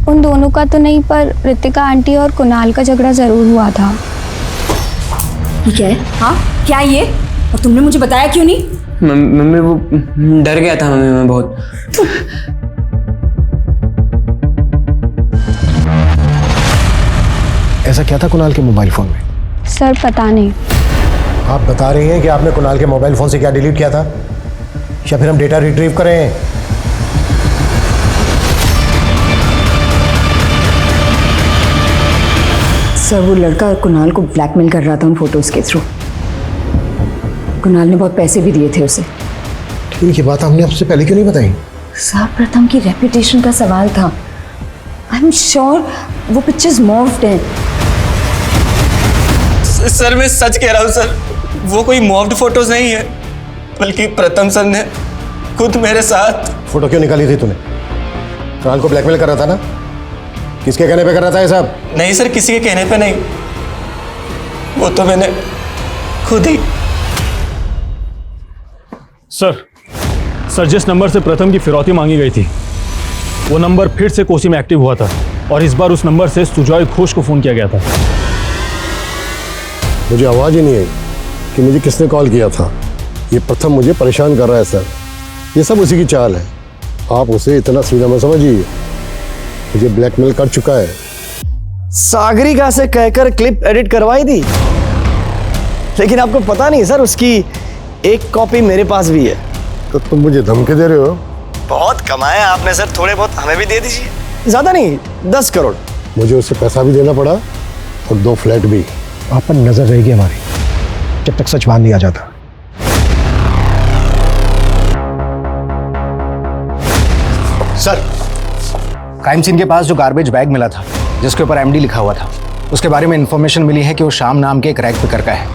उन दोनों का तो नहीं, पर रितिका आंटी और कुणाल का झगड़ा जरूर हुआ था। ये क्या है? हाँ, क्या है ये? और तुमने मुझे बताया क्यों नहीं? मम्मी, वो डर गया था मम्मी, मैं बहुत। ऐसा क्या था कुणाल के मोबाइल फोन में? सर पता नहीं। आप बता रही हैं कि आपने कुणाल के मोबाइल फोन से क्या डिलीट किया था, या फिर हम डेटा रिट्रीव करें? सर, वो लड़का कुणाल को ब्लैकमेल कर रहा था उन फोटोज के थ्रू। कुणाल ने बहुत पैसे भी दिए थे उसे। ठीक है, बात हमने आपसे पहले क्यों नहीं बताई? सर, प्रथम की रेपुटेशन का सवाल था। आई एम श्योर वो पिक्चर्स मॉर्फ्ड हैं। सर, मैं सच कह रहा हूँ सर, वो कोई मॉर्फ्ड फोटोज नहीं है, बल्कि प्रथम सर ने खुद मेरे साथ। फोटो क्यों निकाली थी तूने? कुणाल को ब्लैकमेल कर रहा था ना? किसके कहने पे कर रहा था ये सब? नहीं सर, किसी के कहने पे नहीं, वो तो मैंने खुद ही। सर, सर, जिस नंबर से प्रथम की फिरौती मांगी गई थी वो नंबर फिर से कोसी में एक्टिव हुआ था और इस बार उस नंबर से सुजॉय घोष को फोन किया गया था। मुझे आवाज ही नहीं आई कि मुझे किसने कॉल किया था। ये प्रथम मुझे परेशान कर रहा है सर, ये सब उसी की चाल है। आप उसे इतना सीधा मत समझिए, मुझे ब्लैकमेल कर चुका है। सागरिका से कहकर क्लिप एडिट करवाई थी, लेकिन आपको पता नहीं सर, उसकी एक कॉपी मेरे पास भी है। तो तुम मुझे धमकी दे रहे हो? बहुत कमाया आपने सर, थोड़े बहुत हमें भी दे दीजिए। ज्यादा नहीं, 10 करोड़। मुझे उससे पैसा भी देना पड़ा और 2 फ्लैट भी। आप पर नजर रहेगी हमारी जब तक सच मान नहीं आ जाता। सर, क्राइम सीन के पास जो गार्बेज बैग मिला था जिसके ऊपर एमडी लिखा हुआ था, उसके बारे में इंफॉर्मेशन मिली है कि वो शाम नाम के एक रैक पिकर का है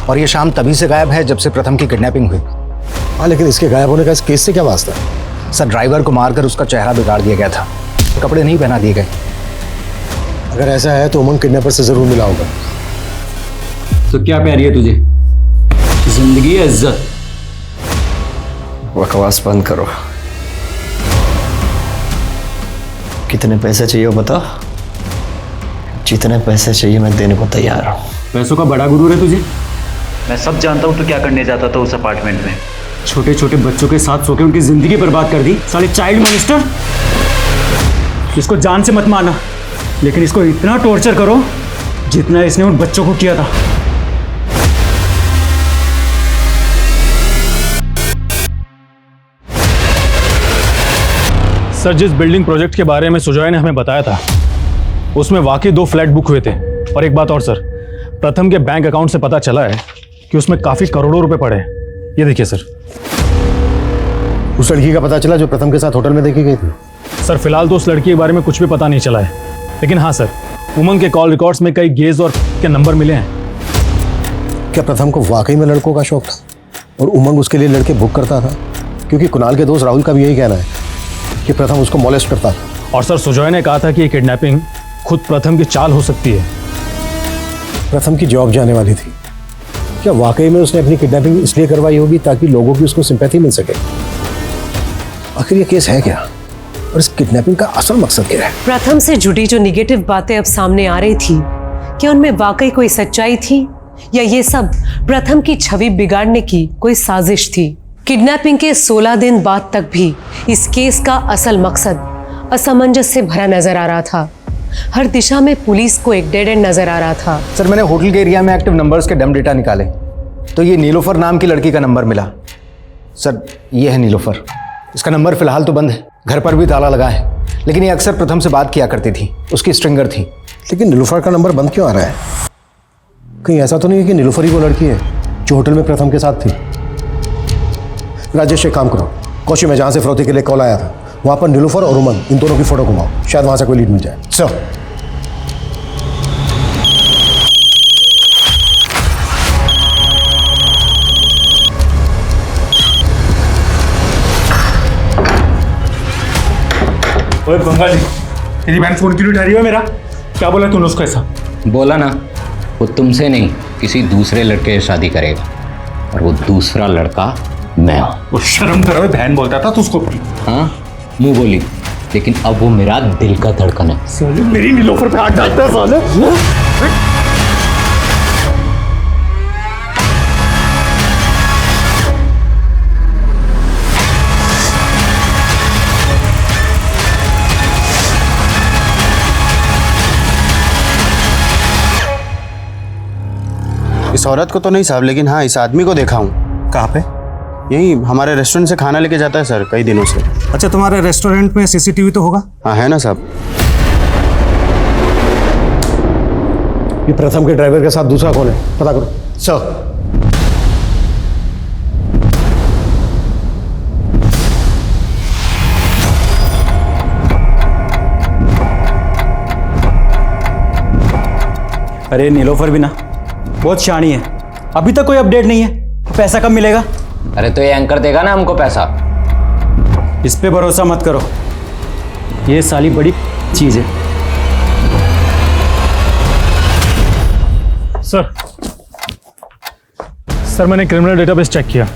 और ये शाम तभी से गायब है जब से प्रथम की किडनैपिंग हुई। हाँ, लेकिन इसके गायब होने का इस केस से क्या वास्ता? सर, ड्राइवर को मारकर उसका चेहरा बिगाड़ दिया गया था, कपड़े नहीं पहना दिए गए। अगर ऐसा है तो उमंग किडनैपर से जरूर मिला होगा। तो क्या प्यारी है तुझे, जिंदगी या इज्जत? बकवास बंद करो। कितने पैसे चाहिए वो बता, जितने पैसे चाहिए मैं देने को तैयार हूँ। पैसों का बड़ा गुरूर है तुझे। मैं सब जानता हूँ तो क्या करने जाता था उस अपार्टमेंट में। छोटे छोटे बच्चों के साथ सो के उनकी जिंदगी बर्बाद कर दी, साले चाइल्ड मॉन्स्टर। इसको जान से मत मारना, लेकिन इसको इतना टॉर्चर करो जितना इसने उन बच्चों को किया था। सर, जिस बिल्डिंग प्रोजेक्ट के बारे में सुजॉय ने हमें बताया था उसमें वाकई 2 फ्लैट बुक हुए थे। और एक बात और सर, प्रथम के बैंक अकाउंट से पता चला है कि उसमें काफी करोड़ों रुपए पड़े हैं। ये देखिए सर। उस लड़की का पता चला जो प्रथम के साथ होटल में देखी गई थी? सर, फिलहाल तो उस लड़की के बारे में कुछ भी पता नहीं चला है, लेकिन हाँ सर, उमंग के कॉल रिकॉर्ड्स में कई गेज और के नंबर मिले हैं। क्या प्रथम को वाकई में लड़कों का शौक था और उमंग उसके लिए लड़के बुक करता था? क्योंकि कुणाल के दोस्त राहुल का भी यही कहना है कि प्रथम उसको मॉलेस्ट करता था। और सर, सुजॉय ने कहा था कि ये किडनैपिंग खुद प्रथम की चाल हो सकती है। प्रथम की जॉब जाने वाली थी, क्या वाकई में उसने अपनी किडनैपिंग इसलिए करवाई होगी ताकि लोगों की उसको सिंपैथी मिल सके? आखिर ये केस है क्या और इस किडनैपिंग का असल मकसद क्या है? प्रथम से जुड़ी जो निगेटिव बातें अब सामने आ रही थी, क्या उनमें वाकई कोई सच्चाई थी या ये सब प्रथम की छवि बिगाड़ने की कोई साजिश थी? किडनैपिंग के 16 दिन बाद तक भी इस केस का असल मकसद असमंजस से भरा नजर आ रहा था। हर दिशा में पुलिस को एक डेड एंड नजर आ रहा था। सर, मैंने होटल के एरिया में एक्टिव नंबर्स के डम डेटा निकाले तो ये नीलोफर नाम की लड़की का नंबर मिला। सर, ये है नीलोफर। इसका नंबर फिलहाल तो बंद है, घर पर भी ताला लगा है, लेकिन ये अक्सर प्रथम से बात किया करती थी, उसकी स्ट्रिंगर थी। लेकिन नीलोफर का नंबर बंद क्यों आ रहा है? कहीं ऐसा तो नहीं है कि नीलोफर ही वो लड़की है जो होटल में प्रथम के साथ थी? राजेश, एक काम करो, कोची में जहां से फिरौती के लिए कॉल आया था वहां पर नीलोफर और उमंग इन दोनों की फोटो घुमाओ, शायद वहां से कोई लीड मिल जाए। सर, ओए बंगाली, तेरी बहन फोन क्यों नहीं उठा रही है मेरा? क्या बोला तूने उसको ऐसा? बोला ना, वो तुमसे नहीं किसी दूसरे लड़के से शादी करेगा और वो दूसरा लड़का मैं हूँ। वो शर्म करो, बहन बोलता था तू उसको। हाँ, मुंह बोली, लेकिन अब वो मेरा दिल का धड़कन है। साले मेरी नीलोफर पे हाथ डालता है साले। इस औरत को तो नहीं साहब, लेकिन हाँ इस आदमी को देखा हूँ। कहाँ पे? यही हमारे रेस्टोरेंट से खाना लेके जाता है सर, कई दिनों से। अच्छा, तुम्हारे रेस्टोरेंट में सीसीटीवी तो होगा? हाँ है ना साहब। ये प्रथम के ड्राइवर के साथ दूसरा कौन है, पता करो। सर, अरे नीलोफर भी ना बहुत शानी है, अभी तक कोई अपडेट नहीं है। पैसा कब मिलेगा? अरे तो ये एंकर देगा ना हमको पैसा। इस पे भरोसा मत करो, ये साली बड़ी चीज है। सर, मैंने क्रिमिनल डेटाबेस चेक किया।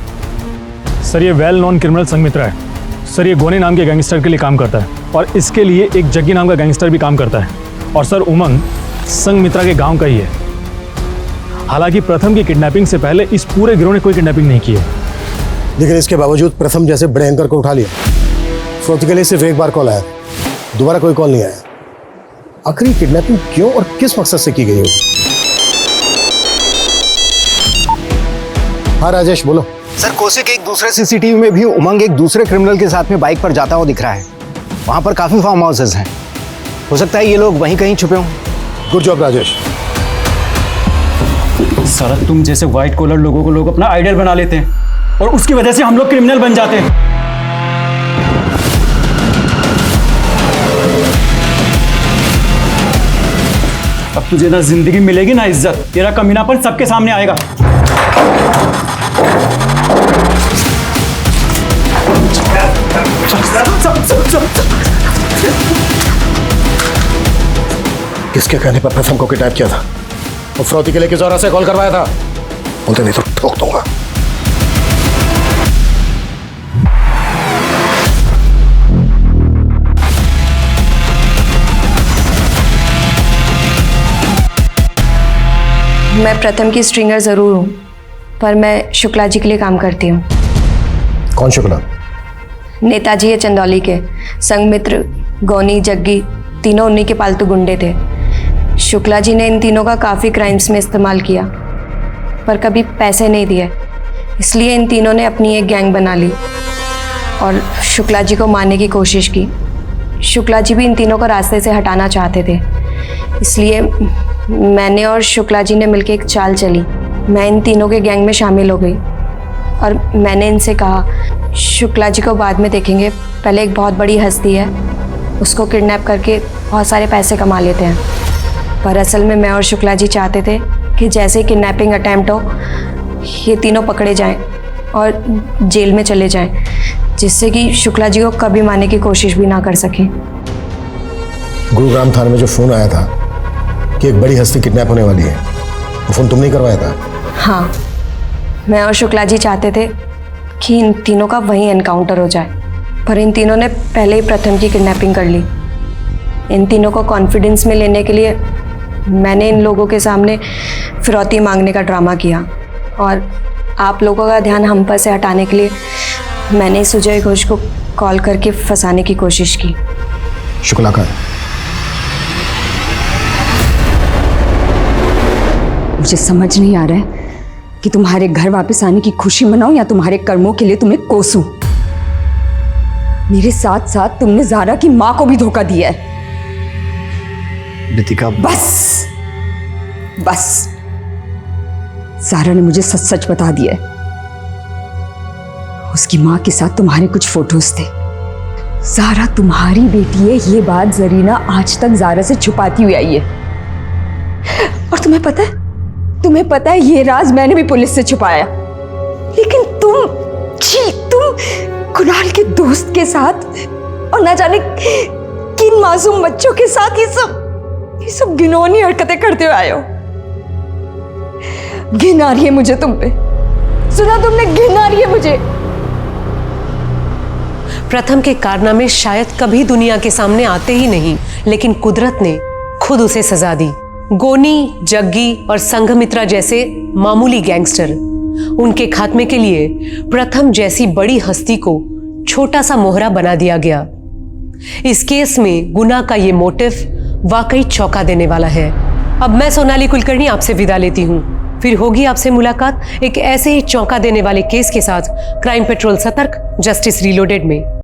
सर ये वेल नोन क्रिमिनल संघमित्रा है। सर ये गोनी नाम के गैंगस्टर के लिए काम करता है और इसके लिए एक जग्गी नाम का गैंगस्टर भी काम करता है। और सर उमंग संघमित्रा के गांव का ही है। हालांकि प्रथम की किडनैपिंग से पहले इस पूरे गिरोह ने कोई किडनैपिंग नहीं की है। लेकिन इसके बावजूद प्रथम जैसे बड़े एंकर को उठा लिया। फ्रोती के लिए सिर्फ एक बार कॉल आया, दोबारा कोई कॉल नहीं आया। आखिर किडनैपिंग क्यों और किस मकसद से की गई होगी? हाँ राजेश बोलो। सर कोसे के एक दूसरे सीसीटीवी में भी उमंग एक दूसरे क्रिमिनल के साथ में बाइक पर जाता हुआ दिख रहा है। वहां पर काफी फार्म हाउसेस हैं, हो सकता है ये लोग वहीं कहीं छुपे हों। Good job Rajesh. सर तुम जैसे व्हाइट कॉलर लोगों को लोग अपना आइडल बना लेते हैं और उसकी वजह से हम लोग क्रिमिनल बन जाते हैं। अब तुझे ना जिंदगी मिलेगी ना इज्जत, तेरा कमीनापन सबके सामने आएगा। किसके कहने पर प्रथम को किडनैप किया था और फ्रौती के लिए किस और से कॉल करवाया था? बोलते नहीं तो ठोक दूंगा। मैं प्रथम की स्ट्रिंगर ज़रूर हूँ, पर मैं शुक्ला जी के लिए काम करती हूँ। कौन शुक्ला? नेताजी है चंदौली के। संघमित्र, गोनी, जग्गी तीनों उन्हीं के पालतू गुंडे थे। शुक्ला जी ने इन तीनों का काफ़ी क्राइम्स में इस्तेमाल किया, पर कभी पैसे नहीं दिए। इसलिए इन तीनों ने अपनी एक गैंग बना ली और शुक्ला जी को मारने की कोशिश की। शुक्ला जी भी इन तीनों को रास्ते से हटाना चाहते थे, इसलिए मैंने और शुक्ला जी ने मिलकर एक चाल चली। मैं इन तीनों के गैंग में शामिल हो गई और मैंने इनसे कहा शुक्ला जी को बाद में देखेंगे, पहले एक बहुत बड़ी हस्ती है, उसको किडनैप करके बहुत सारे पैसे कमा लेते हैं। पर असल में मैं और शुक्ला जी चाहते थे कि जैसे ही किडनैपिंग अटैम्प्ट हो ये तीनों पकड़े जाएं और जेल में चले जाएं, जिससे कि शुक्ला जी को कभी मारने की कोशिश भी ना कर सकें। गुरुग्राम थाने में जो फोन आया था कि एक बड़ी हस्ती किडनैप होने वाली है, वो फोन तुमने करवाया था? हाँ, मैं और शुक्ला जी चाहते थे कि इन तीनों का वहीं एनकाउंटर हो जाए, पर इन तीनों ने पहले ही प्रथम की किडनैपिंग कर ली। इन तीनों को कॉन्फिडेंस में लेने के लिए मैंने इन लोगों के सामने फिरौती मांगने का ड्रामा किया और आप लोगों का ध्यान हम पर से हटाने के लिए मैंने सुजय घोष को कॉल करके फंसाने की कोशिश की। शुक्ला का? मुझे समझ नहीं आ रहा है कि तुम्हारे घर वापस आने की खुशी मनाऊं या तुम्हारे कर्मों के लिए तुम्हें कोसूं। मेरे साथ साथ तुमने ज़ारा की माँ को भी धोखा दिया है। रितिका बस बस, ज़ारा ने मुझे सच सच बता दिया है। उसकी माँ के साथ तुम्हारे कुछ फोटोज थे। ज़ारा तुम्हारी बेटी है, ये बात जरीना आज तक ज़ारा से छुपाती हुई आई है। और तुम्हें पता है ये राज मैंने भी पुलिस से छुपाया, लेकिन तुम कुणाल के दोस्त के साथ और ना जाने किन मासूम बच्चों के साथ ये सब घिनौनी हरकतें करते हुए आए हो। घिन आ रही है मुझे तुम पे, सुना तुमने? घिन आ रही है मुझे। प्रथम के कारनामे शायद कभी दुनिया के सामने आते ही नहीं, लेकिन कुदरत ने खुद उसे सजा दी। गोनी, जग्गी और संघमित्रा जैसे मामूली गैंगस्टर, उनके खात्मे के लिए प्रथम जैसी बड़ी हस्ती को छोटा सा मोहरा बना दिया गया। इस केस में गुना का ये मोटिव वाकई चौंका देने वाला है। अब मैं सोनाली कुलकर्णी आपसे विदा लेती हूँ। फिर होगी आपसे मुलाकात एक ऐसे ही चौंका देने वाले केस के साथ क्राइम पेट्रोल सतर्क, जस्टिस रीलोडेड में।